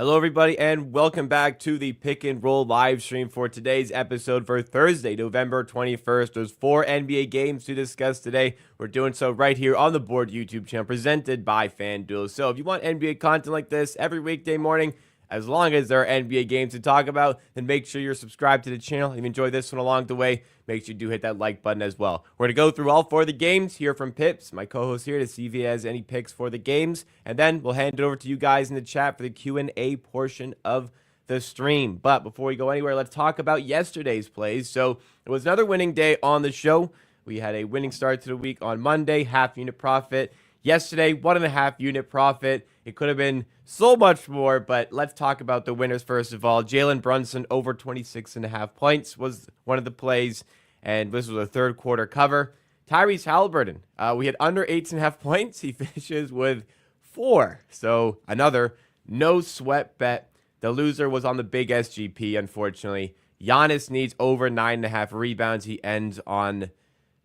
Hello, everybody, and welcome back to the Pick and Roll live stream for today's episode for Thursday, November 21st. There's 4 NBA games to discuss today. We're doing so right here on the Board YouTube channel presented by FanDuel. So if you want NBA content like this every weekday morning, as long as there are NBA games to talk about, then make sure you're subscribed to the channel. If you enjoy this one along the way, make sure you do hit that like button as well. We're going to go through all 4 of the games, hear from Pips, my co-host here, to see if he has any picks for the games, and then we'll hand it over to you guys in the chat for the Q&A portion of the stream. But before we go anywhere, let's talk about yesterday's plays. So it was another winning day on the show. We had a winning start to the week on Monday, half unit profit. Yesterday, 1.5 unit profit. It could have been so much more, but let's talk about the winners first of all. Jalen Brunson over 26.5 points was one of the plays, and this was a third quarter cover. Tyrese Halliburton, we had under 8.5 points. He finishes with 4. So another no sweat bet. The loser was on the big SGP, unfortunately. Giannis needs over 9.5 rebounds. He ends on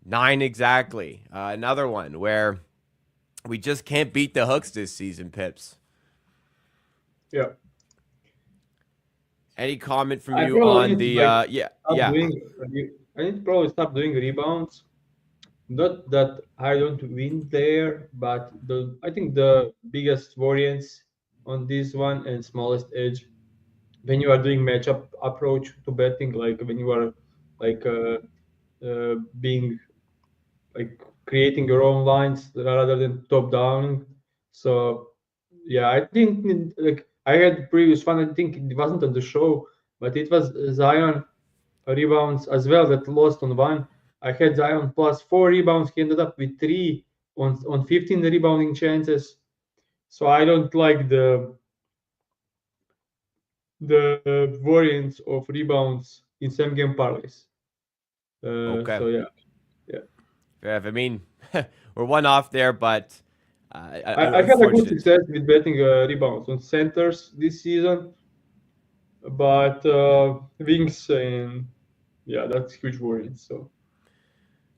9 exactly. Another one where we just can't beat the hooks this season, Pips. Yeah. Any comment from you on the I need to probably stop doing rebounds. Not that I don't win there, but I think the biggest variance on this one and smallest edge when you are doing matchup approach to betting, like when you are like being like creating your own lines rather than top down. So yeah, I think like I had previous one. I think it wasn't on the show, but it was Zion rebounds as well that lost on one. I had Zion plus 4 rebounds. He ended up with 3 on 15 rebounding chances. So I don't like the variance of rebounds in same game parlays. okay. So yeah. I mean, we're one off there, but I had a good unfortunate. success with betting rebounds on centers this season, but wings and yeah, that's huge worry. So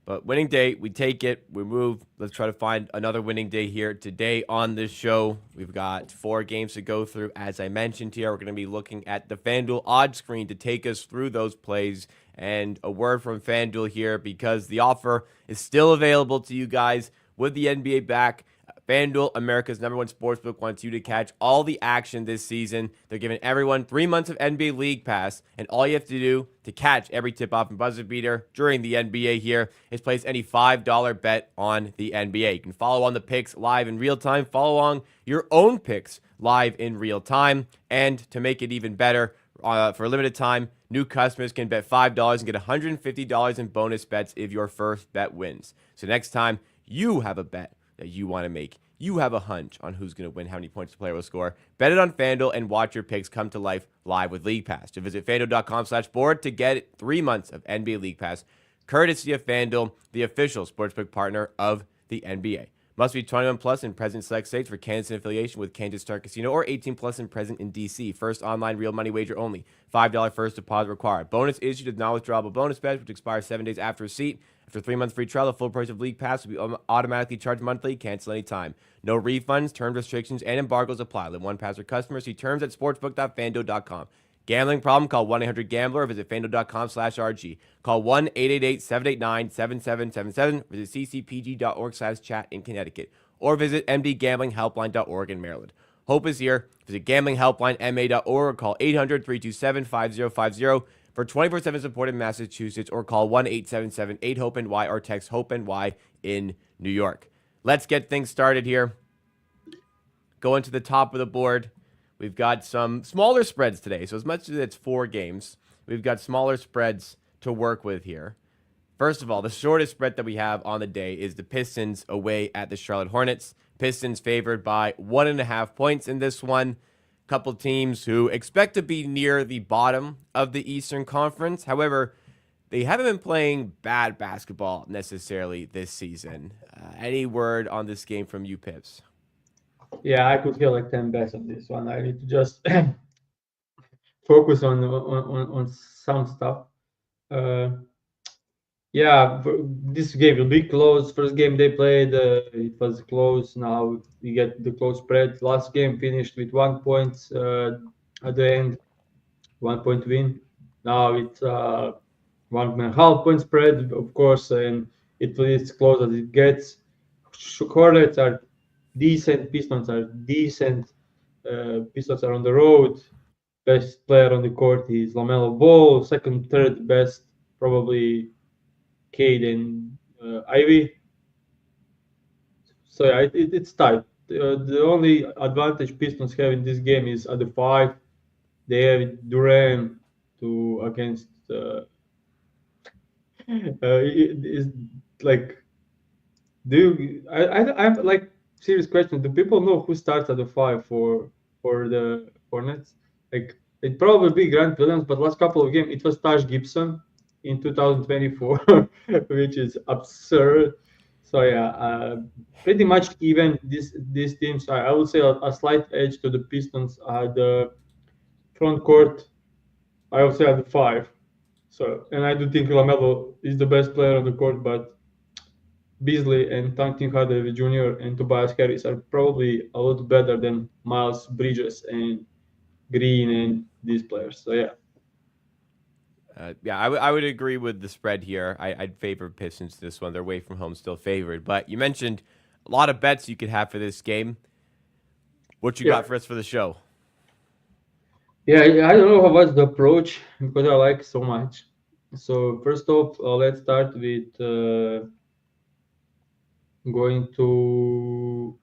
But winning day, we take it, we move. Let's try to find another winning day here today on this show. We've got 4 games to go through. As I mentioned here, we're going to be looking at the FanDuel odds screen to take us through those plays. And a word from FanDuel here, because the offer is still available to you guys with the NBA back. FanDuel, America's #1 sportsbook, wants you to catch all the action this season. They're giving everyone 3 months of NBA League Pass, and all you have to do to catch every tip-off and buzzer beater during the NBA here is place any $5 bet on the NBA. You can follow on the picks live in real time, follow along your own picks live in real time, and to make it even better, for a limited time, new customers can bet $5 and get $150 in bonus bets if your first bet wins. So next time you have a bet that you want to make, you have a hunch on who's going to win, how many points the player will score, bet it on FanDuel and watch your picks come to life live with League Pass. To visit FanDuel.com/board to get 3 months of NBA League Pass, courtesy of FanDuel, the official sportsbook partner of the NBA. Must be 21 plus and present in select states. For Kansas in affiliation with Kansas Star Casino, or 18 plus and present in DC. First online real money wager only. $5 first deposit required. Bonus issued with non-withdrawable bonus bet, which expires 7 days after receipt. After 3 months free trial, the full price of League Pass will be automatically charged monthly. Cancel anytime. No refunds, terms, restrictions, and embargoes apply. Limit 1 pass per customer. See terms at sportsbook.fanduel.com. Gambling problem? Call 1-800-GAMBLER or visit FanDuel.com/RG. Call 1-888-789-7777. Visit ccpg.org/chat in Connecticut. Or visit mdgamblinghelpline.org in Maryland. Hope is here. Visit gamblinghelplinema.org or call 800-327-5050 for 24/7 support in Massachusetts, or call 1-877-8-HOPE-NY or text HOPE-NY in New York. Let's get things started here. Going to the top of the board. We've got some smaller spreads today. So as much as it's 4 games, we've got smaller spreads to work with here. First of all, the shortest spread that we have on the day is the Pistons away at the Charlotte Hornets. Pistons favored by 1.5 points in this one. Couple teams who expect to be near the bottom of the Eastern Conference. However, they haven't been playing bad basketball necessarily this season. Any word on this game from you, Pips? yeah, I could hear like 10 bets on this one. I need to just focus on some stuff. Uh, Yeah, this game will be close. First game they played, it was close. Now we get the close spread. Last game finished with 1 point at the end, 1 point win. Now it's 1.5 point spread, of course, and it is close as it gets. Hornets are decent. Pistons are decent. Pistons are on the road. Best player on the court is LaMelo Ball. Second, third best, probably Cade and Ivy. So yeah, it's tight. The only advantage Pistons have in this game is at the five. They have Duran to against. It is like, do you? I have like serious question. Do people know who starts at the five for the Hornets? Like it probably be Grant Williams, but last couple of games it was Taj Gibson in 2024, which is absurd. So yeah, pretty much even these teams. I would say a slight edge to the Pistons at the front court. I would say at the five. So and I do think Lamelo is the best player on the court, but Beasley and Tim Hardaway Jr. and Tobias Harris are probably a lot better than Miles Bridges and Green and these players. So yeah, Yeah, I would agree with the spread here. I'd favor Pistons this one. They're away from home, still favored. But you mentioned a lot of bets you could have for this game. What you yeah, got for us for the show? yeah. I don't know what's the approach because I like so much. So first off, let's start with going to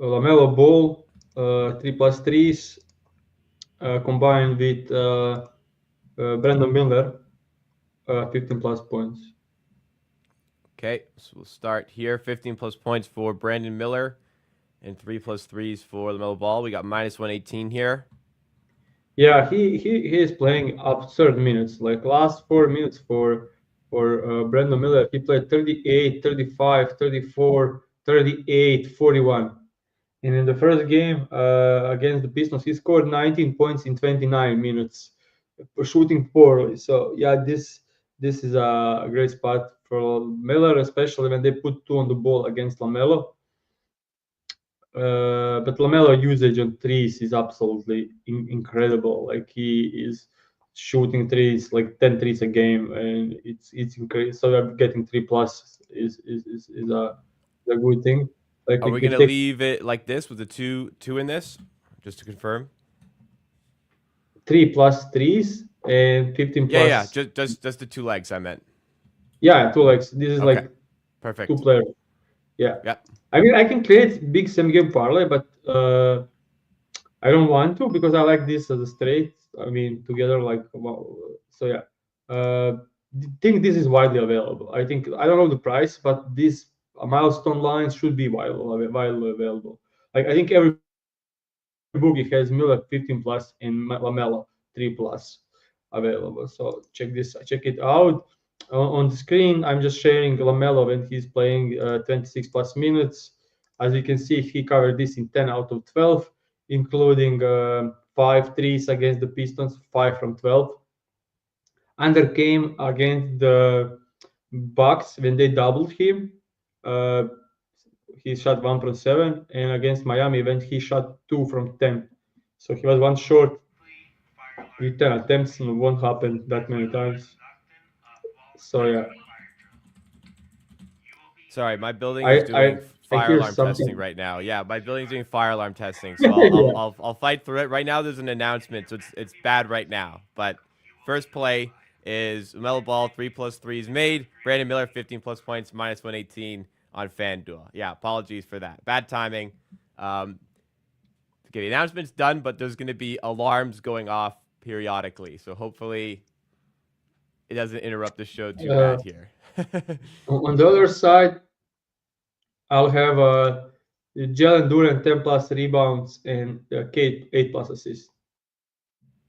Lamelo Ball, 3+3s combined with Brandon Miller, 15 plus points. Okay, so we'll start here. 15 plus points for Brandon Miller and 3+3s for LaMelo Ball. We got -118 here. Yeah, he is playing absurd minutes. Like last 4 minutes for Brandon Miller, he played 38, 35, 34, 38, 41. And in the first game against the Pistons, he scored 19 points in 29 minutes, shooting poorly. So yeah, this is a great spot for Miller, especially when they put two on the ball against Lamelo. But Lamelo usage on threes is absolutely incredible. Like he is shooting threes like 10 threes a game, and it's incredible. So getting 3+ is a good thing. Like Are we if gonna they leave it like this with the two in this, just to confirm? 3+ threes and 15 Yeah. plus, Just the two legs I meant. yeah, two legs. This is Okay, like two perfect. players. Yeah, Yep. I mean I can create big same game parlay, but I don't want to because I like this as a straight. I mean, together, like, well, so yeah. Think this is widely available. I think I don't know the price, but these milestone lines should be widely available. Like I think every bookie has Miller 15 plus and Lamelo 3+ available. So check it out. On the screen, I'm just sharing Lamelo when he's playing 26 plus minutes. As you can see, he covered this in 10 out of 12, including 5 threes against the Pistons, 5 from 12. Under came against the Bucks when they doubled him. Uh, he shot 1 from 7, and against Miami when he shot 2 from 10. So he was one short with 10 attempts, and it won't happen that many times. So yeah, Sorry, my building I is I doing I fire hear alarm testing something. right now. Yeah, my building's doing fire alarm testing, so Yeah. I'll fight through it. Right now, there's an announcement, so it's bad right now. But first play is Melo Ball 3+3s made. Brandon Miller 15 plus points -118 on FanDuel. Yeah, apologies for that. Bad timing. Um, okay, the announcement's done, but there's going to be alarms going off periodically, so hopefully it doesn't interrupt the show too Uh, bad here. on the other side, I'll have Jalen Duran 10 plus rebounds and Kate 8+ assists. All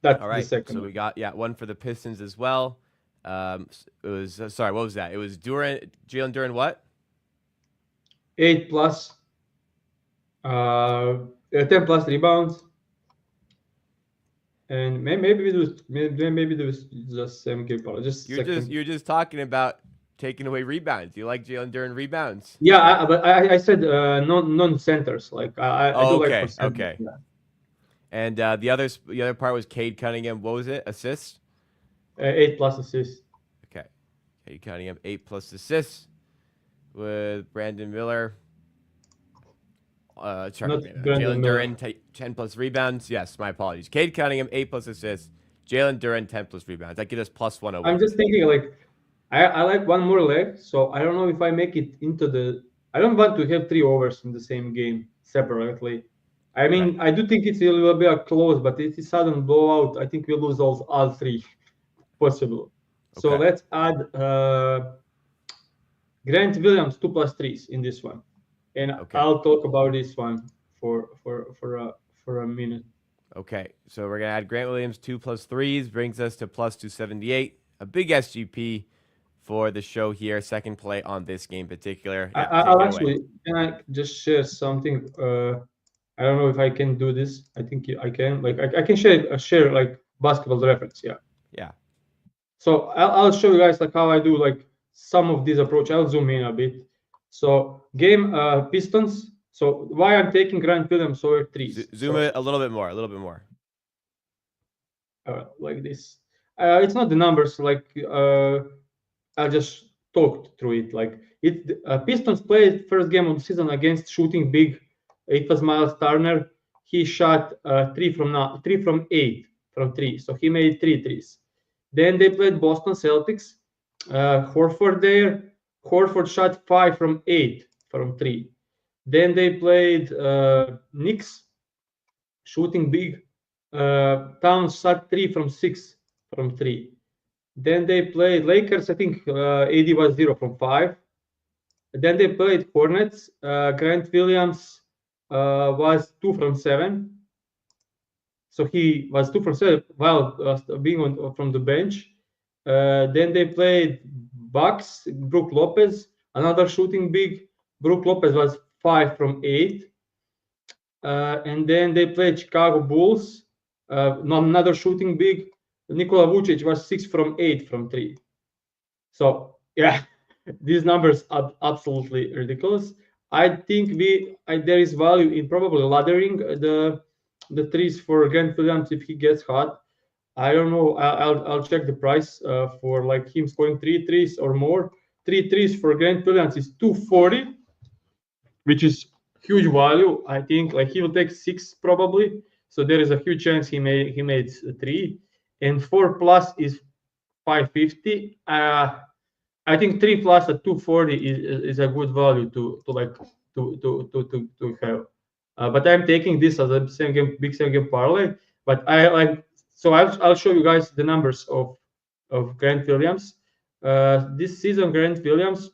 That's the right. second So we one. got one for the Pistons as well. It was sorry, what was that? It was Jalen Duran. What? 8+, 10 plus rebounds and maybe we do maybe do just 7K parlay. Just a second. You're just talking about taking away rebounds. You like Jalen Duren rebounds? Yeah, but I said non centers. Like I Oh, do like for okay, centers. okay. Yeah, And the other part was Cade Cunningham. What was it? Assists. 8 plus assists. Okay, Cade Cunningham 8+ assists with Brandon Miller. Sorry, Not Brandon Jalen Miller. Duren 10+ rebounds. Yes, my apologies. Cade Cunningham 8+ assists. Jalen Duren 10+rebounds. That gives us +101. I'm just thinking like I like one more leg, so I don't know if I make it into the. I don't want to have 3 overs in the same game separately. I Okay. mean, I do think it will be a close, but if it's sudden blowout, I think we lose all three possible. So Okay. let's add Grant Williams 2+3s in this one, and Okay. I'll talk about this one for a minute. Okay. So we're gonna add Grant Williams 2+3s, brings us to +278. A big SGP for the show here. Second play on this game in particular. Yeah, take I'll it away. actually can I just share something? I don't know if I can do this. I think I can. Like I can share like basketball reference. Yeah. Yeah. So I'll show you guys like how I do like some of these approach. I'll zoom in a bit. So game Pistons. So why I'm taking Grant Williams over threes. Zoom So it a little bit more. A little bit more. like this. It's not the numbers. Like I just talked through it. Like Pistons played first game of the season against shooting big. It was Miles Turner. He shot 3 from 8 from three, so he made three threes. Then they played Boston Celtics. Horford there. Horford shot 5 from 8 from three. Then they played Knicks, shooting big. Towns shot 3 from 6 from three. Then they played Lakers. I think AD was 0 from 5. Then they played Hornets. Grant Williams was 2 from 7. So he was 2 from 7 while being from the bench. Then they played Bucks. Brook Lopez, another shooting big. Brook Lopez was 5 from 8. And then they played Chicago Bulls. Another shooting big. Nikola Vucic was 6 from 8 from three. So yeah, these numbers are absolutely ridiculous. I think there is value in probably laddering the threes for Grant Williams if he gets hot. I don't know. I'll check the price for like him scoring 3 threes or more. 3 threes for Grant Williams is 240, which is huge value. I think like he will take 6 probably. So there is a huge chance he made 3, and 4+ is 550. I think 3+ at 240 is a good value to like to have. But I'm taking this as a same game parlay. But I like so I'll show you guys the numbers of Grant Williams. This season, Grant Williams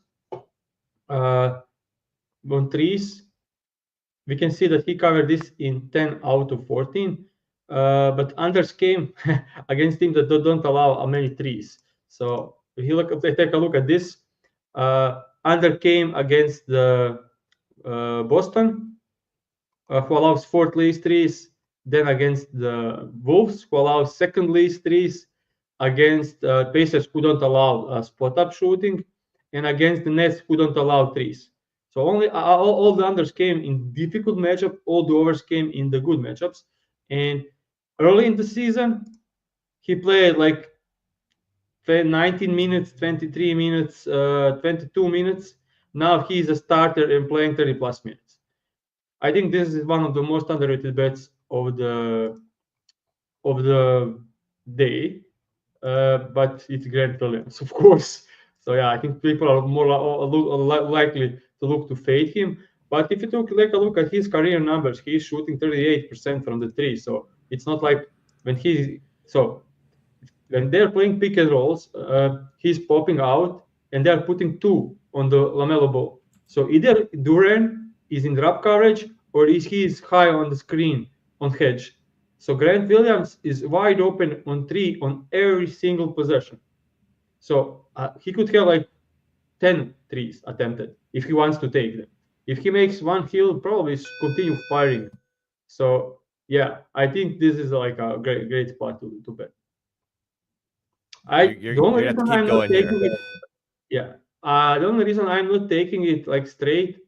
uh, on threes, we can see that he covered this in 10 out of 14. But unders came against teams that don't allow many threes. So if you take a look at this, under came against the Boston, who allows fourth least threes. Then against the Wolves, who allows second least threes. Against Pacers, who don't allow spot up shooting, and against the Nets, who don't allow threes. So only all the unders came in difficult matchup. All the overs came in the good matchups. And early in the season, he played like 19 minutes, 23 minutes, 22 minutes. Now he's a starter and playing 30+ minutes. I think this is one of the most underrated bets of the day. But it's Grant Williams, of course. So yeah, I think people are more likely to look to fade him. But if you take a look at his career numbers, he's shooting 38% from the three. So it's not like when they're playing pick and rolls, he's popping out and they're putting 2 on the Lamelo ball. So either Duran is in drop coverage or he is high on the screen on hedge. So Grant Williams is wide open on 3 on every single possession. So he could have like 10 threes attempted if he wants to take them. If he makes one, he'll probably continue firing. So Yeah, I think this is like a great spot to bet. You're, I you're, the only you're gonna have to reason keep I'm not going taking here. it, yeah, the only reason I'm not taking it like straight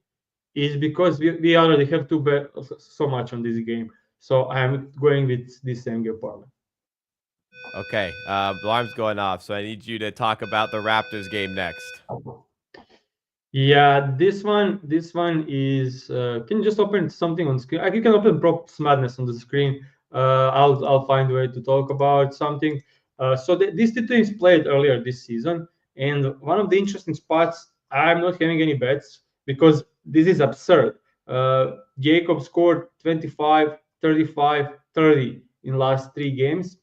is because we already have to bet so much on this game. So I'm going with this same game parlay. Okay, alarm's going off, so I need you to talk about the Raptors game next. Yeah, this one is. Can you just open something on screen? You can open Props Madness on the screen. I'll find a way to talk about something. These two teams played earlier this season, and one of the interesting spots. I'm not having any bets because this is absurd. Jacob scored 25, 35, 30 in last three games.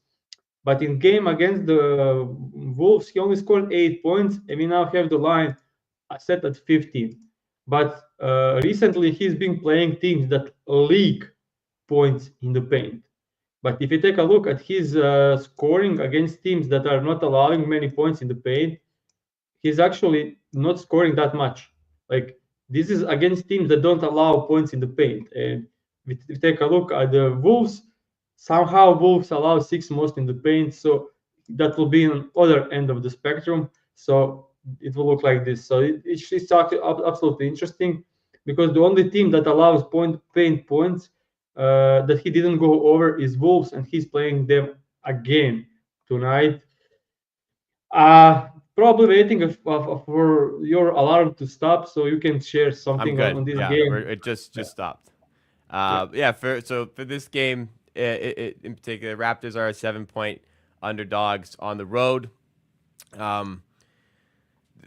But in game against the Wolves, he only scored 8 points, and we now have the line set at 15. But recently, he's been playing teams that leak points in the paint. But if you take a look at his scoring against teams that are not allowing many points in the paint, he's actually not scoring that much. Like this is against teams that don't allow points in the paint. And if we take a look at the Wolves, somehow Wolves allow six most in the paint, so that will be on other end of the spectrum. So it will look like this. So it's actually absolutely interesting because the only team that allows paint points that he didn't go over is Wolves, and he's playing them again tonight. Probably waiting for your alarm to stop so you can share I'm something good. on this Yeah, game. it just Yeah, stopped. yeah. Yeah. For this game, in particular, Raptors are 7 point underdogs on the road. Um,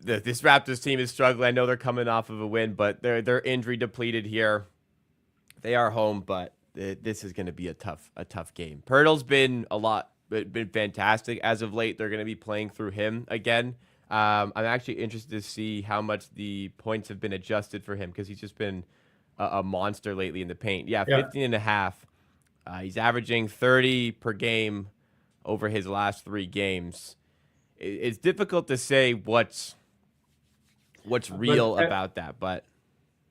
this Raptors team is struggling. I know they're coming off of a win, but they're injury depleted here. They are home, but this is going to be a tough game. Pirtle's been fantastic as of late. They're going to be playing through him again. I'm actually interested to see how much the points have been adjusted for him because he's just been a monster lately in the paint. Yeah, Yeah. 15 and a half. He's averaging 30 per game over his last three games. It's difficult to say what's But real about that, but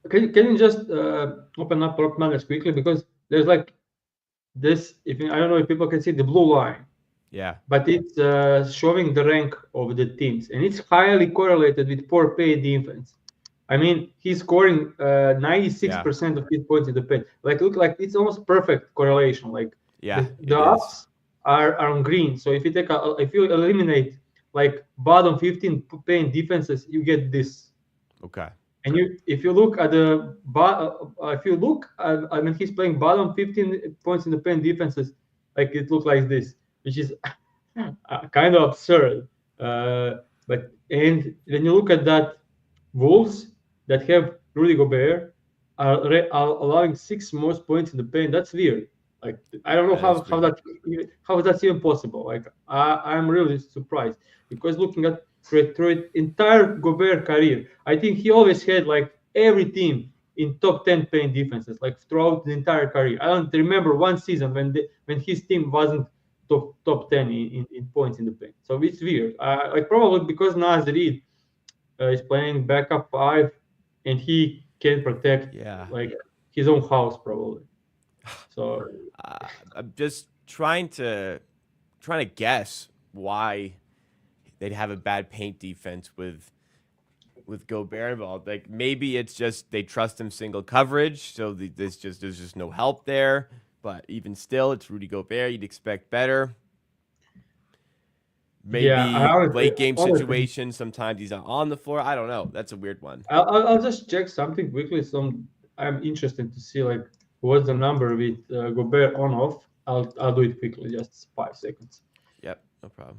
can you just open up Rock Madness quickly because there's like this. I don't know if people can see the blue line, yeah, but it's showing the rank of the teams, and it's highly correlated with poor pay defense. I mean, he's scoring yeah, 96% of his points in the paint. Like, look, like it's almost perfect correlation. Like yeah, the it is. ups are on green. So if you eliminate like bottom 15 paint defenses, you get this. Okay. And if you look at if you look, I mean, he's playing bottom 15 points in the paint defenses, like it looks like this, which is kind of absurd. And when you look at that, Wolves that have Rudy Gobert are allowing six most points in the paint. That's weird. Like I don't know That is weird. how that's even possible. Like I'm really surprised because looking at through entire Gobert career, I think he always had like every team in top 10 paint defenses like throughout the entire career. I don't remember one season when his team wasn't top 10 in points in the paint. So it's weird. Like probably because Nas Reed is playing backup five, and he can protect Yeah. like his own house probably. So I'm just trying to guess why they'd have a bad paint defense with Gobert involved. Like maybe it's just they trust him single coverage, so there's just no help there. But even still, it's Rudy Gobert. You'd expect better. yeah, Maybe late game situation. Sometimes he's not on the floor. I don't know. That's a weird one. I'll just check something quickly. I'm interested to see like what's the number with Gobert on off. I'll do it quickly, just 5 seconds. Yep, no problem.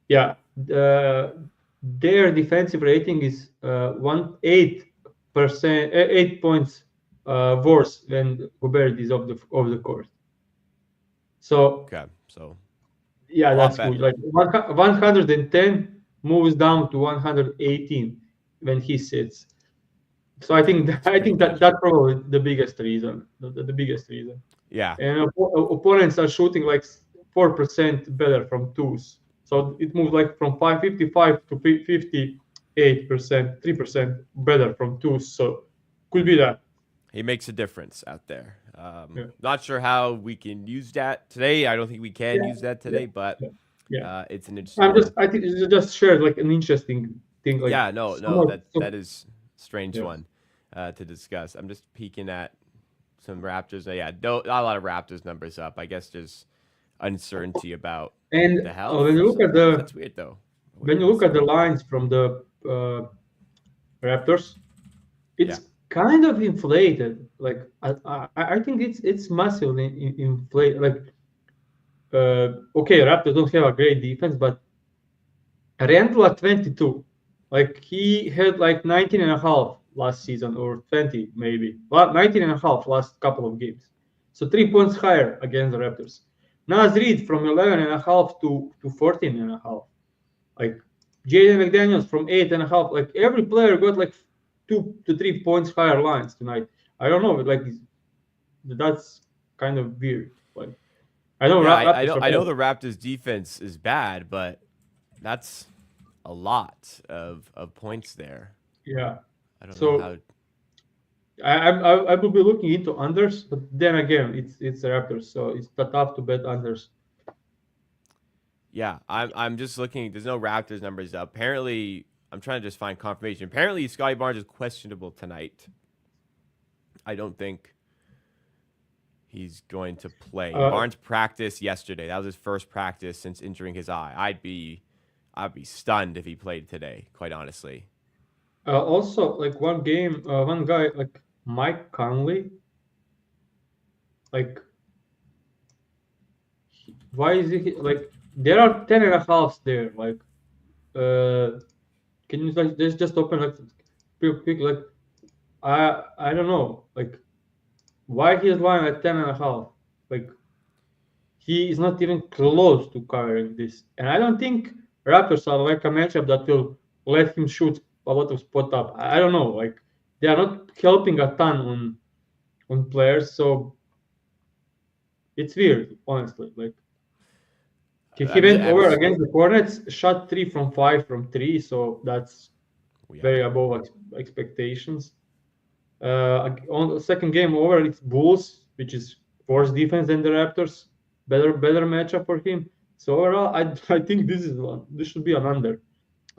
Yeah, their defensive rating is 1 8%, 8 points worse when Gobert is off the court. So Okay, so yeah, a lot that's good. better. Like 110 moves down to 118 when he sits. So I Okay, think that's I pretty think good. that's probably the biggest reason. The biggest reason. Yeah, And opponents are shooting like 4% better from twos. So it moved like from 555 to 58%, 3% better from twos. So could be that. he makes a difference out there. Yeah. Not sure how we can use that today. I don't think we can Yeah. use that Yeah. today, but Yeah. Yeah. it's an interesting one. I think it's just shared like an interesting thing, like Yeah, no, somewhat. that is a strange Yeah. one to discuss. I'm just peeking at some Raptors. Yeah, no, not a lot of Raptors numbers up. I guess there's uncertainty about And the health when you of look some at players. the That's weird though. What when did you we look at see? the lines from the Raptors, Yeah, it's kind of inflated. Like I think it's massively inflated. Like okay, Raptors don't have a great defense, but Randle at 22. Like he had like 19 and a half last season or 20 maybe. Well, 19 and a half last couple of games. So 3 points higher against the Raptors. Naz Reid from 11 and a half to 14 and a half. Like Jaden McDaniels from 8.5. Like every player got like 2 to 3 points higher lines tonight. I don't know, like that's kind of weird. Like I know yeah. Raptors are I know bad. the Raptors defense is bad, but that's a lot of points there. Yeah. I don't know how. So I will be looking into unders, but then again, it's the Raptors, so it's tough to bet unders. Yeah, I'm just looking. There's no Raptors numbers up. Apparently, I'm trying to just find confirmation. Apparently, Scotty Barnes is questionable tonight. I don't think he's going to play. Uh, Barnes practiced yesterday. That was his first practice since injuring his eye. I'd be stunned if he played today. Quite honestly. Also, like one game, one guy like Mike Conley, like why is he like there are 10.5s there? Like, uh, can you like just open like real quick? Like, I don't know, like why he's lying at 10.5? Like he is not even close to covering this. And I don't think Raptors are like a matchup that will let him shoot a lot of spot up. I don't know. Like they are not helping a ton on players, so it's weird, honestly. Like he I'm just, went I'm over just against the Hornets, shot 3 from 5 from three, so that's yeah. very above expectations. On the second game over, it's Bulls, which is worse defense than the Raptors. Better matchup for him. So overall, I think this should be an under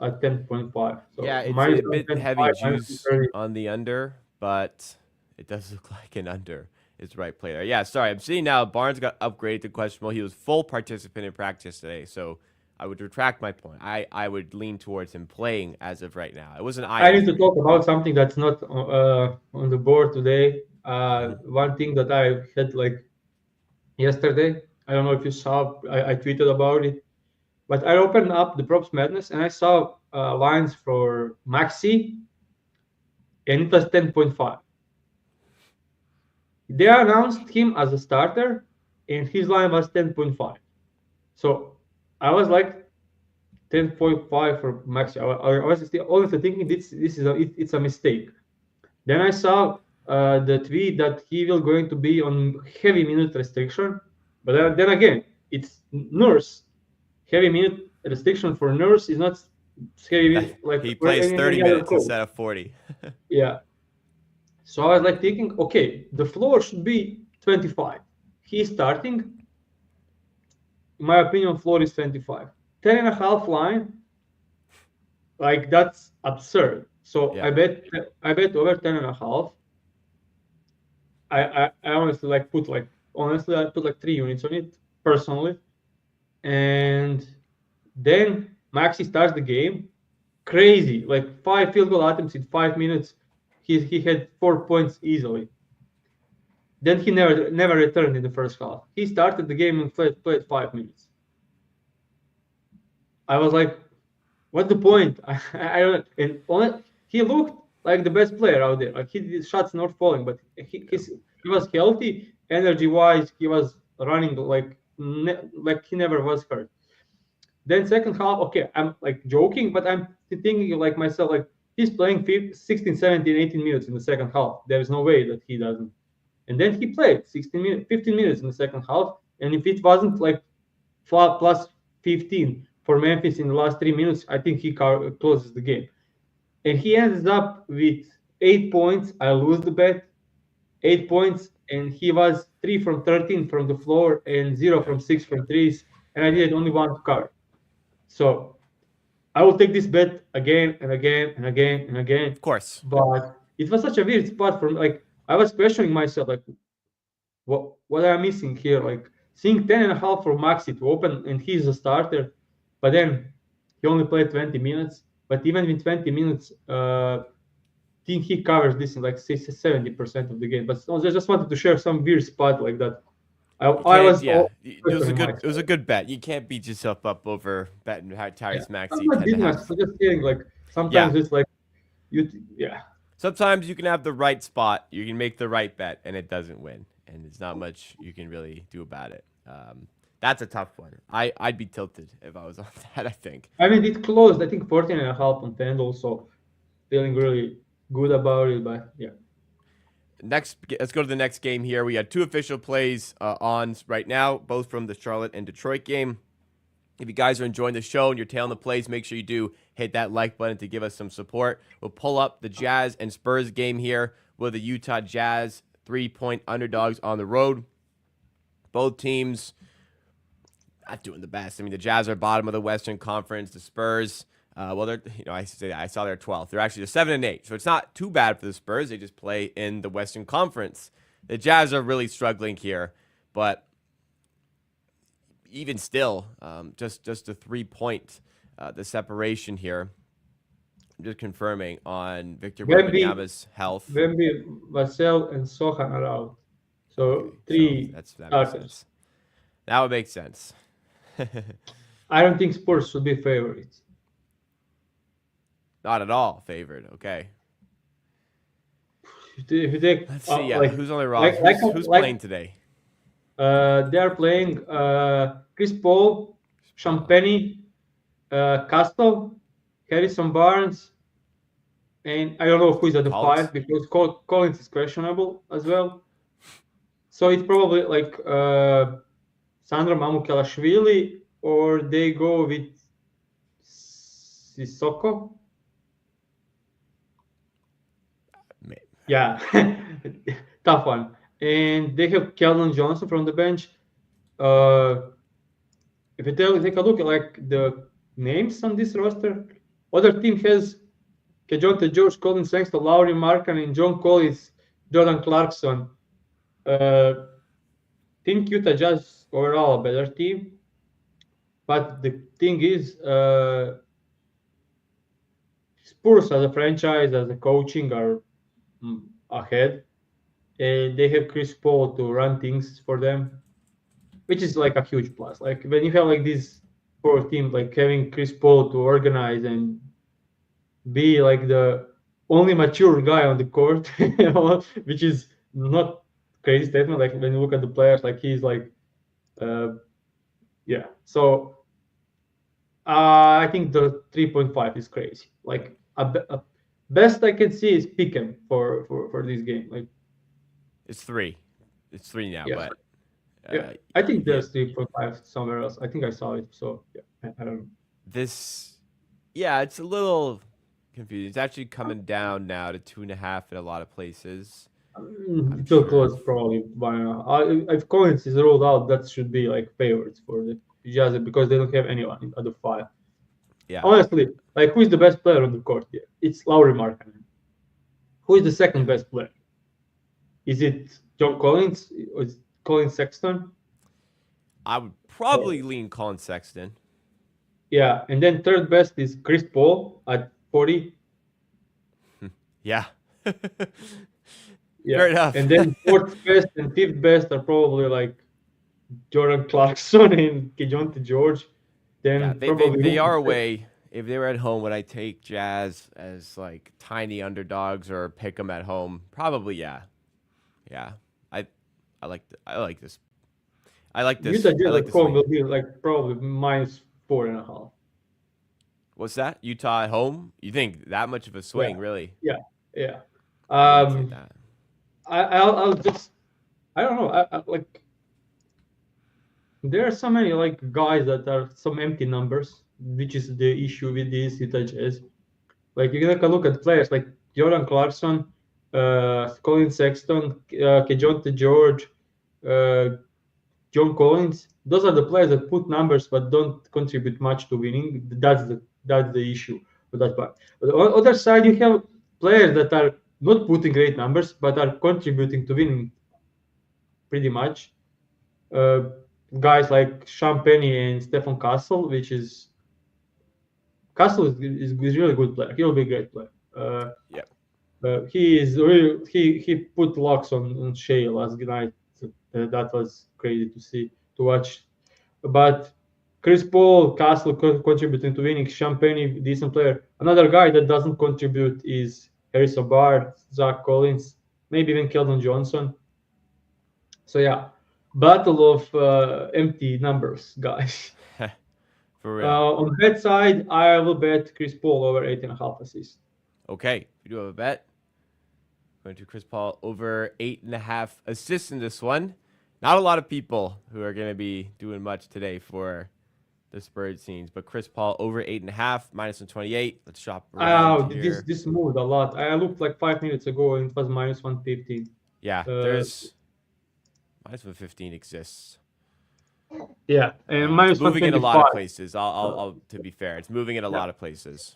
at 10.5. Yeah, So it's minus a bit heavy 10.5, minus juice 30. on the under, but it does look like an under is the right play there. Yeah, sorry. I'm seeing now Barnes got upgraded to questionable. He was full participant in practice today, so I would retract my point. I would lean towards him playing as of right now. It was an eye I need to injury. talk about something that's not on the board today. Hmm. One thing that I had like yesterday. I don't know if you saw. I tweeted about it. But I opened up the props madness and I saw lines for Maxi and it was 10.5. They announced him as a starter and his line was 10.5. So I was like 10.5 for Maxi. I was still honestly thinking this is it's a mistake. Then I saw the tweet that he will going to be on heavy minute restriction. But then again, it's Nurse. Heavy minute restriction for Nurse is not heavy That like he for plays 30 any other minutes coach. instead of 40. Yeah. So I was like thinking, okay, the floor should be 25. He's starting. In my opinion, floor is 25. 10 and a half line, like that's absurd. So Yeah. I bet over 10 and a half. I honestly like put like honestly I put like 3 units on it personally. And then Maxi starts the game. Crazy. Like 5 field goal attempts in 5 minutes. He had 4 points easily. Then he never returned in the first half. He started the game and played 5 minutes. I was like, what's the point? I don't. And he looked like the best player out there. Like his shots not falling, but Yeah. he was healthy, energy wise. He was running like he never was hurt. Then second half, okay, I'm like joking, but I'm thinking like myself, like he's playing 16, 17, 18 minutes in the second half. There is no way that he doesn't. And then he played 16 minutes, 15 minutes in the second half. And if it wasn't like plus 15 for Memphis in the last 3 minutes, I think he closes the game. And he ends up with 8 points. I lose the bet. 8 points, and he was 3 from 13 from the floor and 0 Okay. from 6 from threes, and I Okay. needed only one to cover. So I will take this bet again and again and again and again. Of course. But it was such a weird spot from like I was questioning myself like what am I missing here? Like seeing 10.5 for Maxi to open and he's a starter, but then he only played 20 minutes. But even with 20 minutes, think he covers this in like 70% of the game. But I just wanted to share some weird spot like that. You I can't. was Yeah, all it was a questioning good. It was a myself. good bet. You can't beat yourself up over betting Yeah, Tyrese I'm Maxey not ten and a beating myself. half. I'm just saying like Yeah. sometimes it's like yeah. Sometimes you can have the right spot. You can make the right bet, and it doesn't win, and there's not much you can really do about it. That's a tough one. I'd be tilted if I was on that. I think. I mean, it closed, I think, 14.5 on FanDuel, so feeling really good about it. But yeah, Next, let's go to the next game here. We got two official plays on right now, both from the Charlotte and Detroit game. If you guys are enjoying the show and you're tailing the plays, make sure you do hit that like button to give us some support. We'll pull up the Jazz and Spurs game here with the Utah Jazz 3-point underdogs on the road. Both teams not doing the best. I mean, the Jazz are bottom of the Western Conference. The Spurs, well, they're I saw they're 12th. They're actually 7-8, so it's not too bad for the Spurs. They just play in the Western Conference. The Jazz are really struggling here, but even still, just a 3-point the separation here. I'm just confirming on Victor Wemby, Wembanyama's health. Wemby, Vassell, and Sohan are out. Okay, So so three that makes starters. sense. That would make sense. I don't think Spurs should be favorites. Not at all favored. Okay, If you take let's see. Yeah, like who's on the like roster? like Who's like playing today? they are playing Chris Paul, Champagny, Castle, Harrison Barnes, and I don't know who is at the Collins. five because Collins is questionable as well. So it's probably like Sandro Mamukelashvili or they go with Sissoko. Yeah, tough one. And they have Keldon Johnson from the bench. Uh, if you take a look at like the names on this roster, other team has Kejonte George, Colin Sexton, Lowry Markkanen, and John Collins, Jordan Clarkson. Think Utah Jazz overall a better team, but the thing is, Spurs as a franchise, as a coaching are ahead, and they have Chris Paul to run things for them, which is like a huge plus. Like when you have like this poor team, like having Chris Paul to organize and be like the only mature guy on the court, which is not crazy statement. Like when you look at the players, like he's like, uh, yeah. So I think the 3.5 is crazy. Like a best I can see is pick him for this game. Like It's three. It's three now, yeah, but yeah. I think yeah, there's 3.5 somewhere else. I think I saw it. So yeah, I don't know. this, yeah, it's a little confusing. It's actually coming down now to 2.5 in a lot of places. I'm Still sure. close, probably by now. If Collins is ruled out, that should be like favorites for the Jazz because they don't have anyone at the five. Yeah, Honestly, like who is the best player on the court here? It's Lowry Markkanen. Who is the second yeah. best player? Is it John Collins or is it Colin Sexton? I would probably lean Colin Sexton. Yeah, and then third best is Chris Paul at 40. Yeah. Yeah, Fair enough. and then fourth best and fifth best are probably like Jordan Clarkson and Kejonte George. Yeah, Then probably they are rookie. away. If they were at home, would I take Jazz as like tiny underdogs or pick them at home? Probably, yeah. Yeah. I I like this. I like Utah this. I Jazz like at this home lean. will be like probably minus 4.5. What's that? Utah at home? You think that much of a Yeah, swing, really? yeah, yeah. I wouldn't say Um, that. I'll just I don't know. Like there are so many like guys that are some empty numbers, which is the issue with these Utah Jazz. Like you can take a look at players like Jordan Clarkson. Colin Sexton, Kejonte George, uh, John Collins. Those are the players that put numbers but don't contribute much to winning. That's the issue with that part. But on the other side, you have players that are not putting great numbers but are contributing to winning pretty much. Uh, Guys like Sean Penny and Stefan Castle, which is Castle is really good player. He'll be a great player. Yep. He is really he put locks on Shea last night. That was crazy to see to watch. But Chris Paul, Castle contributing to winning. Champagne, decent player. Another guy that doesn't contribute is Harrison Barnes, Zach Collins, maybe even Keldon Johnson. So yeah, battle of empty numbers, guys. For real. On bet side, I will bet Chris Paul over 8.5 assists. Okay, we do have a bet. Going to Chris Paul over 8.5 assists in this one. Not a lot of people who are going to be doing much today for the Spurs scenes, but Chris Paul over 8.5 minus 128. Let's shop around Oh, here. this moved a lot. I looked like 5 minutes ago and it was minus 115. Yeah, there's minus 115 exists. Yeah, and It's minus moving in a lot of 125. places. I'll to be fair, it's moving in a lot of places.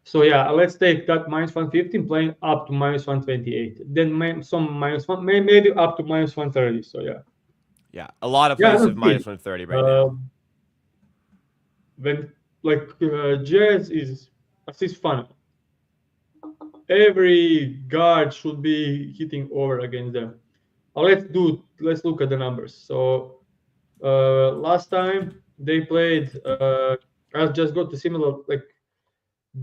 So yeah, let's take that minus 115 playing up to minus 128. Then some minus one, maybe up to minus 130. So yeah, Yeah, a lot of yeah, I places don't see minus it. 130 right now. When like Jazz is assist funnel, every guard should be hitting over against them. Let's look at the numbers. So last time they played, I just got the similar like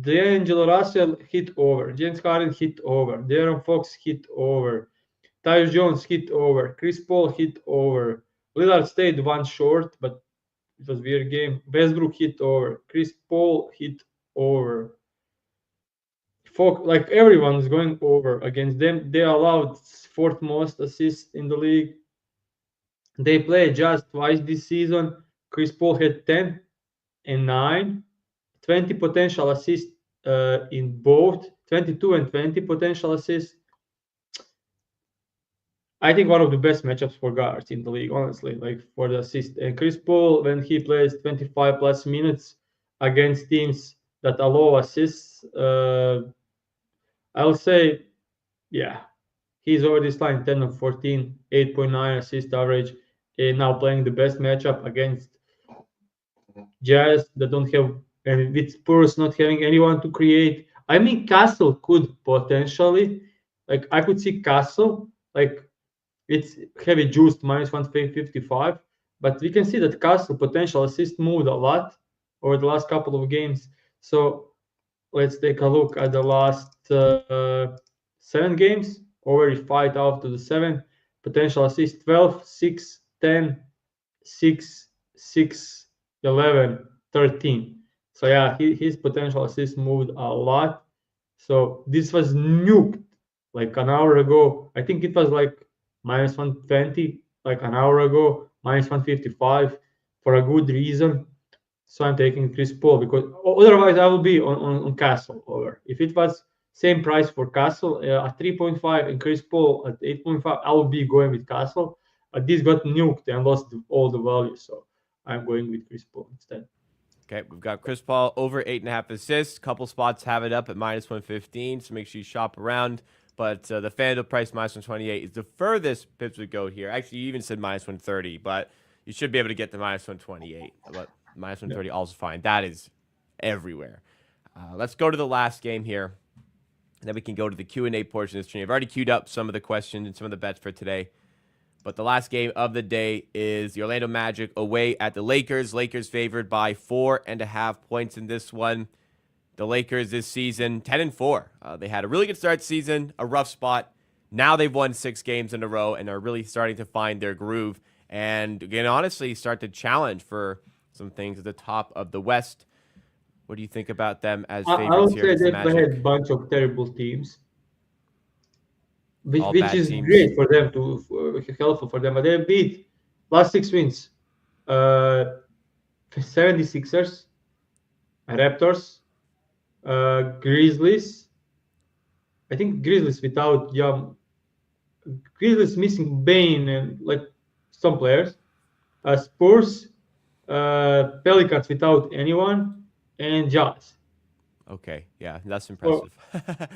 D'Angelo Russell hit over, James Harden hit over, De'Aaron Fox hit over, Tyus Jones hit over, Chris Paul hit over, Lillard stayed one short, but it was a weird game. Westbrook hit over, Chris Paul hit over. Like everyone is going over against them. They allowed fourth most assists in the league. They played just twice this season. Chris Paul had 10 and 9, 20 potential assists in both, 22 and 20 potential assists. I think one of the best matchups for guards in the league, honestly, like for the assist. And Chris Paul, when he plays 25 plus minutes against teams that allow assists, I'll say, yeah, he's over this line 10 of 14, 8.9 assist average, and now playing the best matchup against Jazz that don't have, and with Spurs not having anyone to create. I mean, Castle could potentially, like, I could see Castle, like, it's heavy juiced minus 155, but we can see that Castle potential assist moved a lot over the last couple of games. So let's take a look at the last 7 games. Already 5 out to the 7. Potential assist 12, 6, 10, 6, 6, 11, 13. So yeah, his potential assist moved a lot. So this was nuked like an hour ago. I think it was like minus 120 like an hour ago, minus 155 for a good reason. So I'm taking Chris Paul because otherwise I will be on Castle over. If it was same price for Castle at 3.5 and Chris Paul at 8.5, I will be going with Castle. This got nuked and lost all the value, so I'm going with Chris Paul instead. Okay, we've got Chris Paul over 8.5 assists. Couple spots have it up at minus 115, so make sure you shop around. But the FanDuel price minus 128 is the furthest Pips would go here. Actually, you even said minus 130, but you should be able to get to minus 128. But minus 130 also fine. That is everywhere. Let's go to the last game here. And then we can go to the Q&A portion of the stream. I've already queued up some of the questions and some of the bets for today. But the last game of the day is the Orlando Magic away at the Lakers. Lakers favored by 4.5 points in this one. The Lakers this season, 10-4. They had a really good start to the season, a rough spot. Now they've won 6 games in a row and are really starting to find their groove and again, honestly, start to challenge for some things at the top of the West. What do you think about them as I favorites would here say against the they played a Magic? bunch of terrible teams, All which bad is teams. great for them helpful for them. But they beat last 6 wins: uh, 76ers, Raptors, Grizzlies, I think Grizzlies without Grizzlies missing Bain and like some players. Spurs, Pelicans without anyone, and Jazz. Okay, yeah, that's So impressive.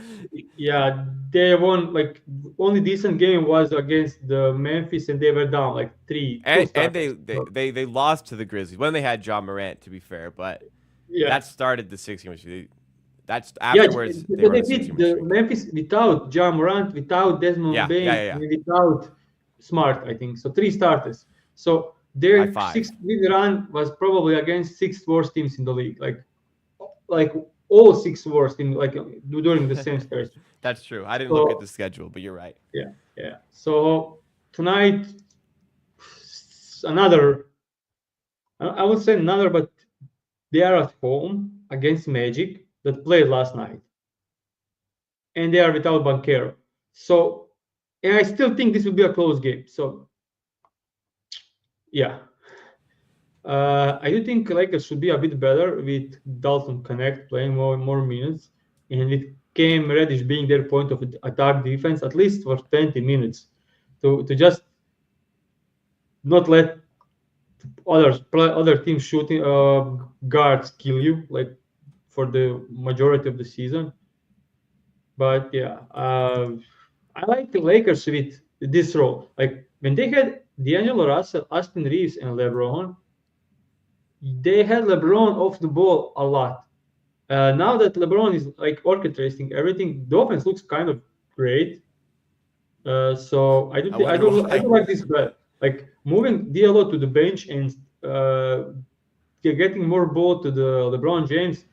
yeah, they won like only decent game was against the Memphis, and they were down like two And they, starters. they So, they they lost to the Grizzlies when they had John Morant, to be fair, but yeah, that started the 6 game streak. That's yeah, afterwards they but were on they a 6 beat game the streak. Memphis without Ja Morant, without Desmond Yeah, yeah, Bain, yeah, yeah. and without Smart. I think so. Three starters. So By their 6 5. win run was probably against six worst teams in the league. Like all six worst in like during the same stretch. That's true. I didn't look at So the schedule, but you're right. yeah, yeah. So tonight another, I would say another, but they are at home against Magic that played last night, and they are without Banquero. So, and I still think this will be a close game. So yeah, I do think Lakers should be a bit better with Dalton Connect playing more minutes, and with Cam Reddish being their point of attack defense at least for 20 minutes to just not let other teams shooting guards kill you like for the majority of the season. But yeah, I like the Lakers with this role. Like when they had D'Angelo Russell, Austin Reeves, and LeBron, they had LeBron off the ball a lot. Now that LeBron is like orchestrating everything, the offense looks kind of great. So I do I think wonder I why. do like this bet. Like moving D'Lo to the bench and getting more ball to the LeBron James.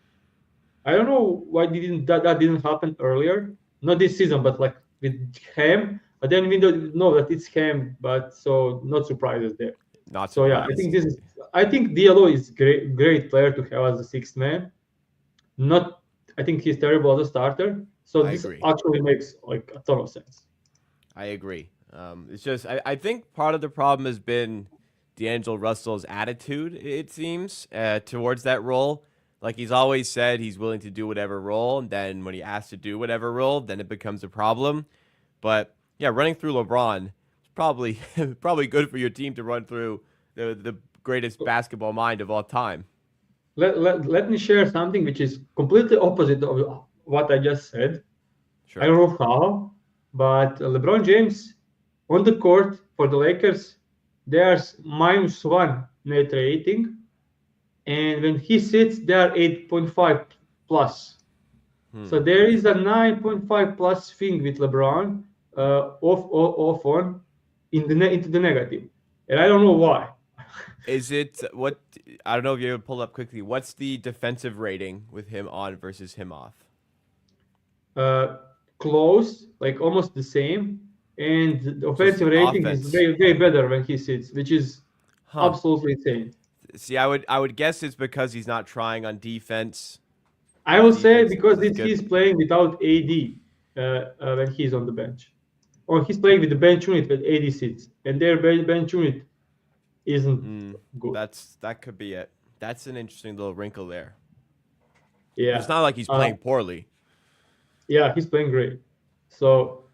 I don't know why didn't that didn't happen earlier. Not this season, but like with Ham. But then we don't know that it's Ham, but so not surprises there. Not So yeah, I think surprised. this is. I think Diallo is great player to have as a sixth man. Not, I think he's terrible as a starter. So I this agree. actually makes like a ton of sense. I agree. It's just I think part of the problem has been D'Angelo Russell's attitude. It seems towards that role. Like he's always said, he's willing to do whatever role, and then when he asks to do whatever role, then it becomes a problem. But yeah, running through LeBron is probably probably good for your team to run through the greatest basketball mind of all time. Let me share something which is completely opposite of what I just said. I Sure. don't know how, but LeBron James on the court for the Lakers, there's -1 net rating, and when he sits, they are 8.5 plus. Hmm. So there is a 9.5 plus thing with LeBron off on into the negative, and I don't know why. Is it what I don't know if you pulled up quickly. What's the defensive rating with him on versus him off? uh, Close, like almost the same, and the Just offensive rating is offense. way better when he sits, which is Huh. absolutely insane. See, I would guess it's because he's not trying on defense. I His will say defense because is good. he's playing without AD when he's on the bench, or he's playing with the bench unit with AD sits, and their bench unit isn't Mm, good. that could be it. That's an interesting little wrinkle there. But it's Yeah, not like he's uh, playing poorly. yeah, he's playing great. So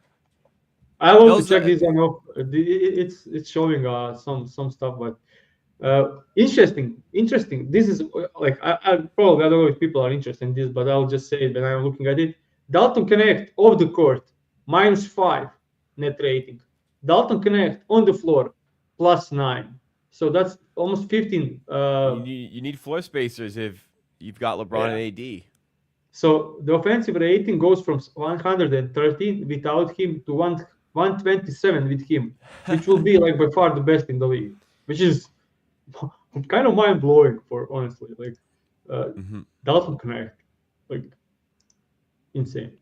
I want to Those check this one off. It's showing some stuff, but interesting. This is like I probably I don't know if people are interested in this, but I'll just say it when I'm looking at it. Dalton Connect off the court -5 net rating. Dalton Connect on the floor +9. So that's almost 15. you need floor spacers if you've got LeBron and Yeah. AD. So the offensive rating goes from 113 without him to 127 with him, which will be like by far the best in the league, which is kind of mind blowing for honestly. Like Hmm. Dalton Connect, like insane.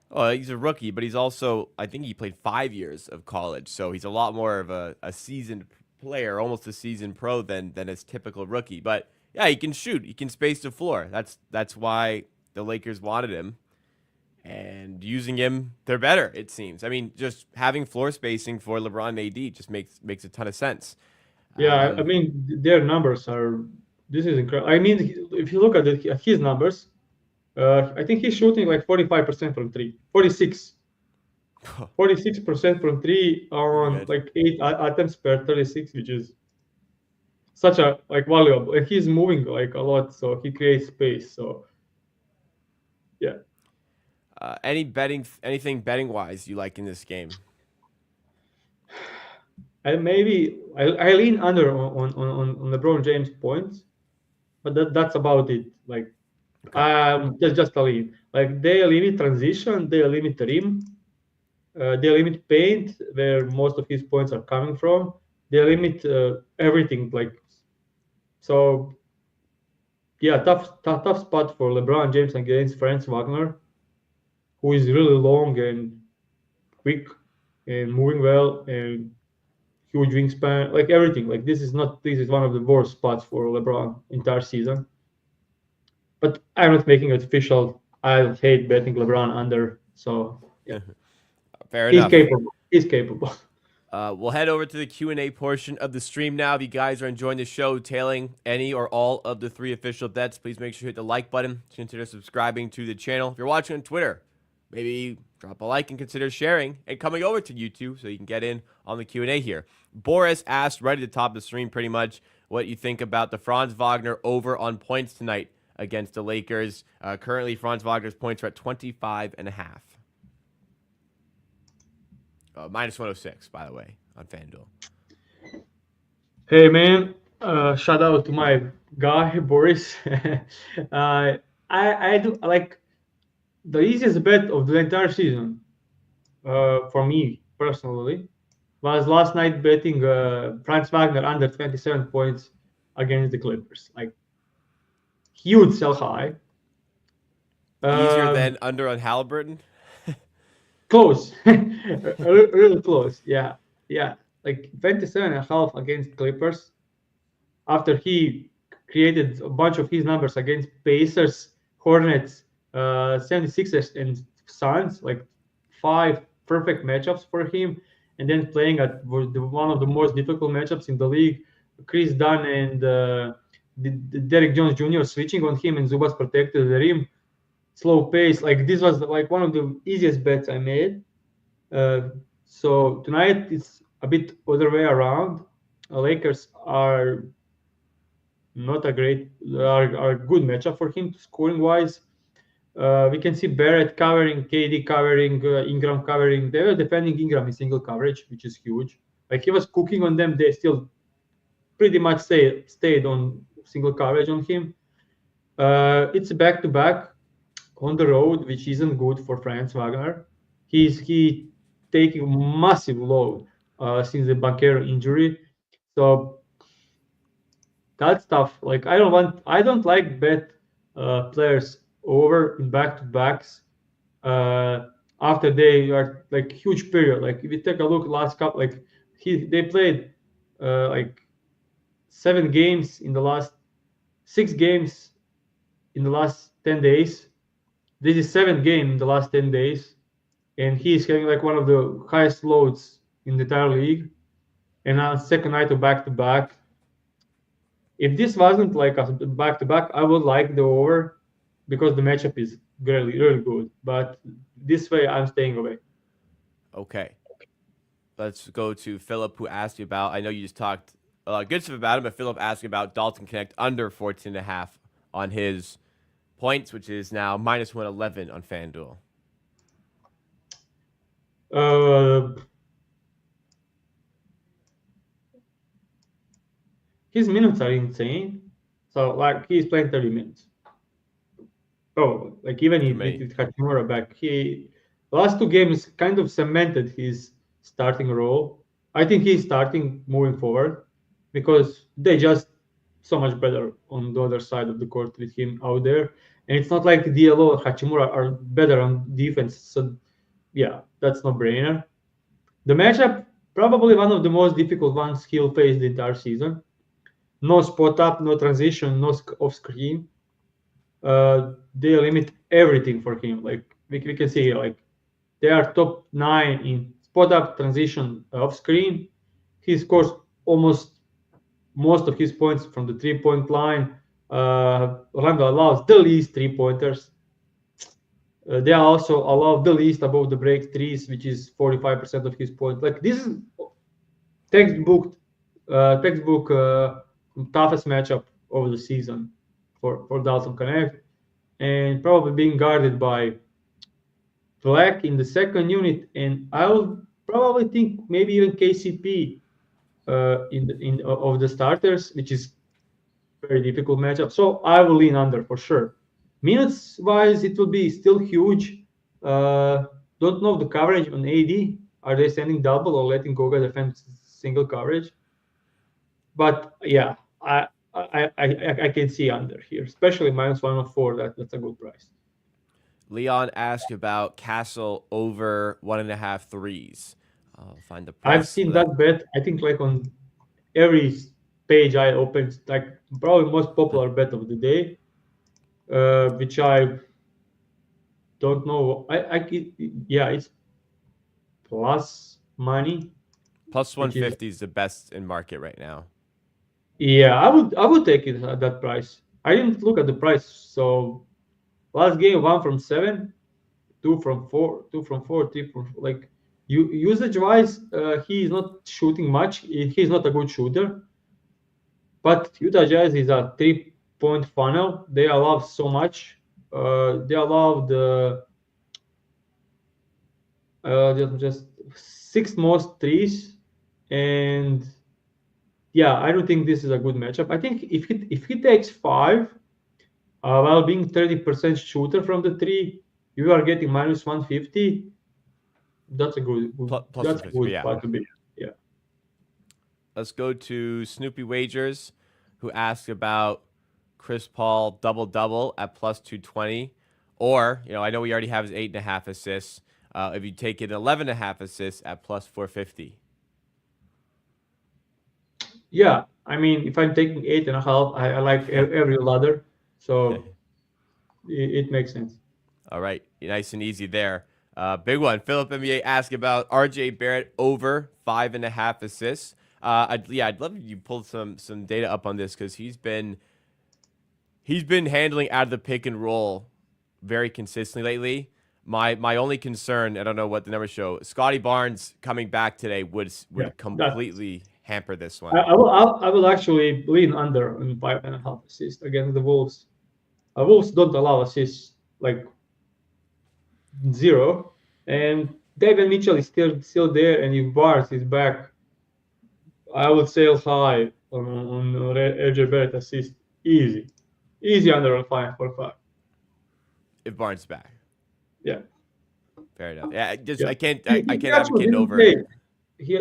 Oh, he's a rookie, but he's also I think he played 5 years of college, so he's a lot more of a seasoned player, almost a seasoned pro than his typical rookie. But yeah, he can shoot. He can space the floor. That's why the Lakers wanted him. And using him, they're better. It seems. I mean, just having floor spacing for LeBron and AD just makes a ton of sense. Yeah, I Um, mean their numbers are. This is incredible. I mean, if you look at his numbers, I think he's shooting like 45% from three, 46% from three Pretty on good. like eight attempts per 36, which is such a like valuable. And he's moving like a lot, so he creates space. So yeah, Anything betting wise you like in this game? and maybe I lean under on LeBron James points, but that's about it. Like Okay. just a lean. Like they limit transition, they limit rim, they limit paint, where most of his points are coming from. They limit everything. Like so, yeah, tough spot for LeBron James against Franz Wagner, who is really long and quick and moving well and huge wingspan, like everything. Like this is one of the worst spots for LeBron entire season. But I'm not making it official. I hate betting LeBron under. So yeah, Fair he's enough. capable. He's capable. We'll head over to the Q&A portion of the stream now. If you guys are enjoying the show, tailing any or all of the 3 official bets, please make sure you hit the like button. Consider subscribing to the channel. If you're watching on Twitter, maybe drop a like and consider sharing and coming over to YouTube so you can get in on the Q&A here. Boris asked right at the top of the stream pretty much what you think about the Franz Wagner over on points tonight against the Lakers. Currently, Franz Wagner's points are at 25.5. Minus 106, by the way, on FanDuel. Hey man, shout out to my guy Boris. I do like the easiest bet of the entire season for me personally was last night betting Franz Wagner under 27 points against the Clippers. Like huge sell high. Easier Um, than under on Halliburton. Close, really close. Yeah, yeah. Like 27 and a half against Clippers after he created a bunch of his numbers against Pacers, Hornets, 76ers, and Suns, like 5 perfect matchups for him, and then playing at one of the most difficult matchups in the league, Chris Dunn and Derek Jones Jr. switching on him, and Zubas protected the rim, slow pace. Like this was like one of the easiest bets I made. Uh, so tonight it's a bit other way around. Lakers are not a great are a good matchup for him scoring wise. We can see Barrett covering, KD covering, Ingram covering. They were defending Ingram in single coverage, which is huge. Like he was cooking on them, they still pretty much stayed on single coverage on him. It's back to back on the road, which isn't good for Franz Wagner. He taking massive load since the Banchero injury. So that's tough. Like I don't like bet players over in back to backs after they are like huge period. Like if you take a look last couple, like they played like 7 games in the last 6 games in the last 10 days. This is 7 game in the last 10 days, and he's having like one of the highest loads in the entire league. And on second night of back to back, if this wasn't like a back to back, I would like the over because the matchup is really good. But this way, I'm staying away. Okay. Let's go to Philip, who asked you about. I know you just talked good stuff about him, but Philip asked you about Dalton Connect under 14.5 on his points, which is now minus 111 on FanDuel. Uh, his minutes are insane. So like he's playing 30 minutes. Oh, like even Too with many. Hachimura back, he last 2 games kind of cemented his starting role. I think he's starting moving forward because they just so much better on the other side of the court with him out there. And it's not like DLO or Hachimura are better on defense. So yeah, that's no brainer. The matchup probably one of the most difficult ones he'll face the entire season. No spot up, no transition, no off screen. They limit everything for him. Like we can see here, like they are top 9 in spot up, transition, off screen. He scores almost most of his points from the 3-point line. Orlando allows the least 3 pointers. They are also allowed the least above the break threes, which is 45% of his points. Like this is textbook, textbook toughest matchup of the season for Dalton Connect, and probably being guarded by Black in the second unit, and I would probably think maybe even KCP in of the starters, which is very difficult matchup. So I will lean under for sure. Minutes wise, it will be still huge. Don't know the coverage on AD. Are they sending double or letting Goga defend single coverage? But yeah, I can see under here, especially minus 104. That's a good price. Leon asked about Castle over 1.5 threes. I'll find the I've price seen for that. that bet. I think like on every page I opened, like probably most popular bet of the day, which I don't know. Yeah, it's plus money, Plus which is 150 is the best in market right now. yeah. I would take it at that price. I didn't look at the price. So last game, 1 from 7, 2 from 4, 2 from 4, 3 from like you usage wise, he is not shooting much. He's not a good shooter. But Utah Jazz is a 3 point funnel. They allow so much. They allow just sixth most threes, and yeah, I don't think this is a good matchup. I think if he takes five, while being 30% shooter from the three, you are getting minus 150. That's a Plus that's a 150, but good yeah. spot to be. Yeah. Let's go to Snoopy Wagers, who asked about Chris Paul double-double at plus 220. Or, I know we already have his 8.5 assists. If you take it 11.5 assists at plus 450. Yeah, I mean, if I'm taking 8.5, I like every ladder, so it makes sense. All right, nice and easy there. Big one. Philip NBA asked about RJ Barrett over 5.5 assists. I'd love if you pulled some data up on this because he's been handling out of the pick and roll very consistently lately. My only concern, I don't know what the numbers show. Scotty Barnes coming back today would Yeah, that completely hamper this I, one. I will I will actually lean under on 5.5 assists against the Wolves. Wolves don't allow assists like zero, and David Mitchell is still there, and if Barnes is back, I would sail high on RJ Barrett assist easy under on 5 for 5. If Barnes is back, Yeah, fair enough. Yeah, yeah. I He can't actually advocate didn't over. say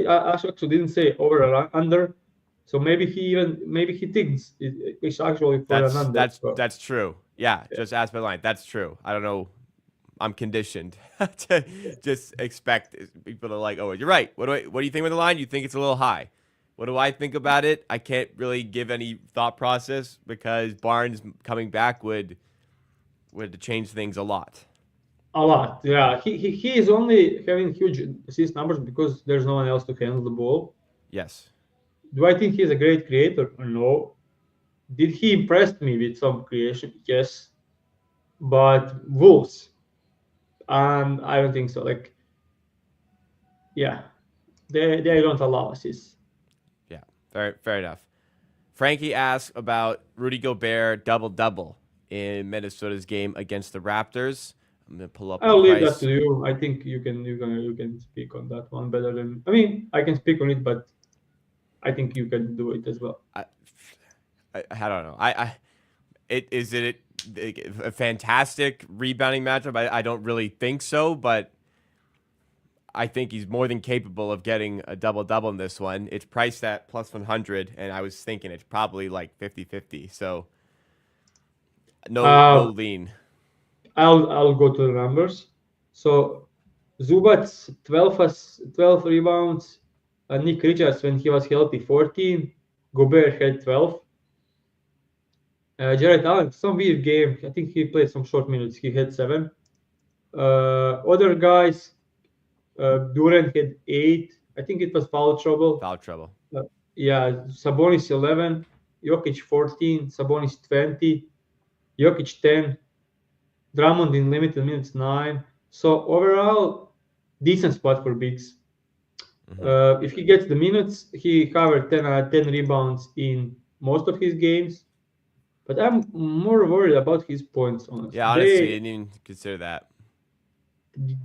actually didn't say over or under, so maybe he thinks it's actually for an under. So That's true. Yeah, yeah, just ask my line. That's true. I don't know. I'm conditioned to just expect people to like, oh, you're right. What do you think of the line? You think it's a little high. What do I think about it? I can't really give any thought process because Barnes coming back would change things a lot. a lot. Yeah, he is only having huge assist numbers because there's no one else to handle the ball. Yes. Do I think he's a great creator? No. Did he impress me with some creation? Yes, but Wolves, and I don't think so. Like, yeah, they don't allow assists. Yeah. Fair enough. Frankie asked about Rudy Gobert double-double in Minnesota's game against the Raptors. I'm gonna pull up the I'll leave that price. to you. I think you can speak on that one better than. I mean, I can speak on it, but I think you can do it as well. I, I don't know. Is it a fantastic rebounding matchup? I don't really think so, but I think he's more than capable of getting a double-double in this one. It's priced at plus 100, and I was thinking it's probably like 50-50. So no Uh, lean. I'll go to the numbers. So Zubats 12 rebounds. Nick Richards when he was healthy 14. Gobert had 12. Jared Allen some weird game. I think he played some short minutes. He had 7. Other guys, Durant had 8. I think it was foul trouble. Foul trouble. Uh, yeah, Sabonis 11, Jokic 14, Sabonis 20, Jokic 10. Drummond in limited minutes 9. So overall, decent spot for bigs. If he gets the minutes, he covered 10 rebounds in most of his games. But I'm more worried about his points, honestly. Yeah, honestly, I didn't even consider that.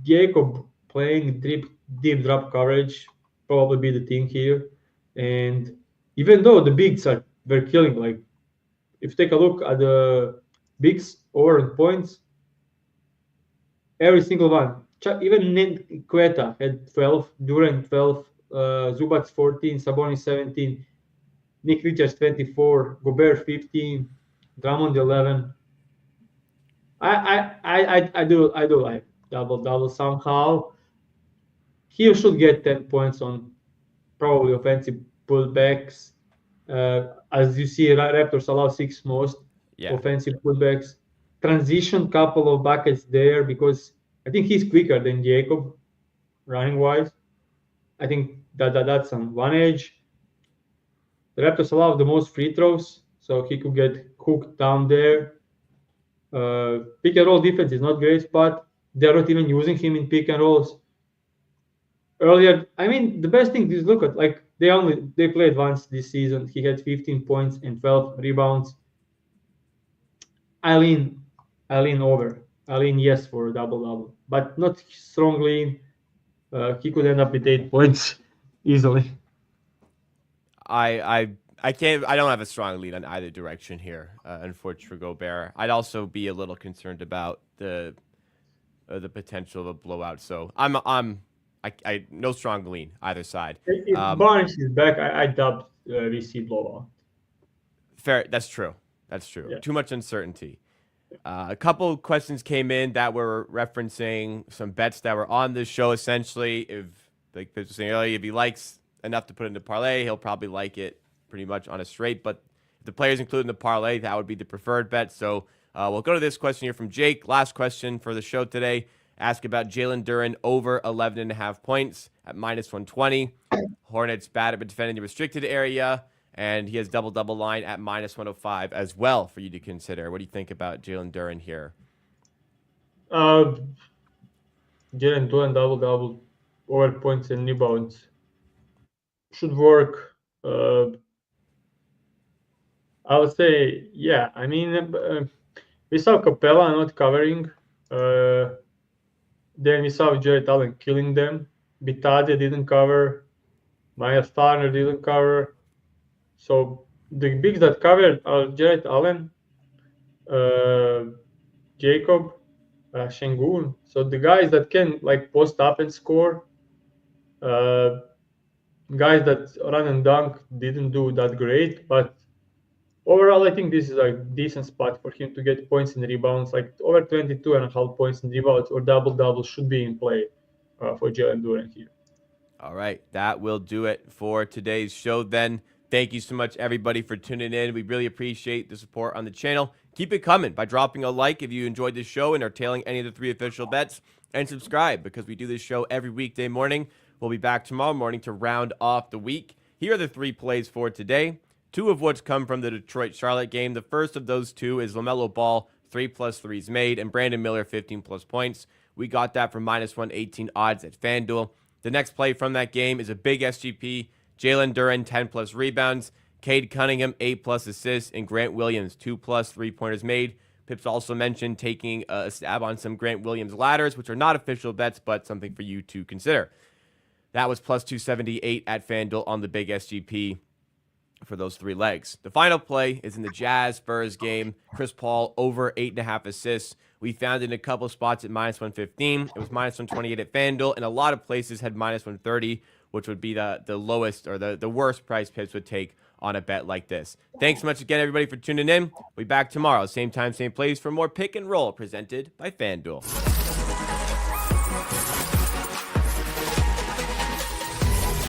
Jacob playing deep drop coverage probably be the thing here. And even though the bigs are they're killing, like if you take a look at the bigs over points, every single one. Even Queta had 12, Durant 12, Zubac 14, Sabonis 17, Nick Richards 24, Gobert 15, Drummond 11. I do like double somehow. He should get 10 points on probably offensive pullbacks. As you see, Raptors allow six most Yeah. offensive pullbacks. Transition couple of buckets there because I think he's quicker than Jacob running wise. I think that's on one edge. The Raptors allow the most free throws, so he could get hooked down there. Pick and roll defense is not great, but they're not even using him in pick and rolls. Earlier, I mean, the best thing is look at like they played once this season. He had 15 points and 12 rebounds. I lean, I lean over. I lean yes for a double double, but not strongly. He could end up with 8 points easily. I can't. I don't have a strong lead on either direction here. Unfortunately for Gobert, I'd also be a little concerned about the potential of a blowout. So I no strong lean either side. If Barnes is back, I doubt we see blowout. Fair. That's true. That's true. Yeah. Too much uncertainty. A couple questions came in that were referencing some bets that were on this show. Essentially, if like Pitch was saying earlier, if he likes enough to put into parlay, he'll probably like it pretty much on a straight. But if the players include in the parlay, that would be the preferred bet. So we'll go to this question here from Jake. Last question for the show today. Ask about Jalen Duren over 11.5 points at -120. Hornets bad at defending the restricted area. And he has double-double line at -105 as well for you to consider. What do you think about Jalen Duren here? Jalen Duren double over points and rebounds should work. I would say, yeah. I mean, we saw Capella not covering. Then we saw Jarrett Allen killing them. Bitadze didn't cover. Myers Turner didn't cover. So the bigs that covered are Jarrett Allen, Jacob, Şengün. So the guys that can like post up and score, guys that run and dunk didn't do that great. But overall, I think this is a decent spot for him to get points and rebounds. Like over 22.5 points and rebounds or double should be in play for Jalen Duren here. All right, that will do it for today's show then. Thank you so much, everybody, for tuning in. We really appreciate the support on the channel. Keep it coming by dropping a like if you enjoyed this show and are tailing any of the 3 official bets. And subscribe because we do this show every weekday morning. We'll be back tomorrow morning to round off the week. Here are the 3 plays for today, 2 of which come from the Detroit-Charlotte game. The first of those 2 is LaMelo Ball, 3+ threes made, and Brandon Miller, 15+ points. We got that from -118 odds at FanDuel. The next play from that game is a big SGP, Jalen Duren, 10+ rebounds, Cade Cunningham, 8+ assists, and Grant Williams, 2+ three-pointers made. Pips also mentioned taking a stab on some Grant Williams ladders, which are not official bets, but something for you to consider. That was +278 at FanDuel on the big SGP for those 3 legs. The final play is in the Jazz-Spurs game. Chris Paul over 8.5 assists. We found it in a couple spots at -115. It was -128 at FanDuel, and a lot of places had -130, which would be the lowest or the worst price Pips would take on a bet like this. Thanks so much again, everybody, for tuning in. We'll be back tomorrow, same time, same place, for more Pick and Roll presented by FanDuel.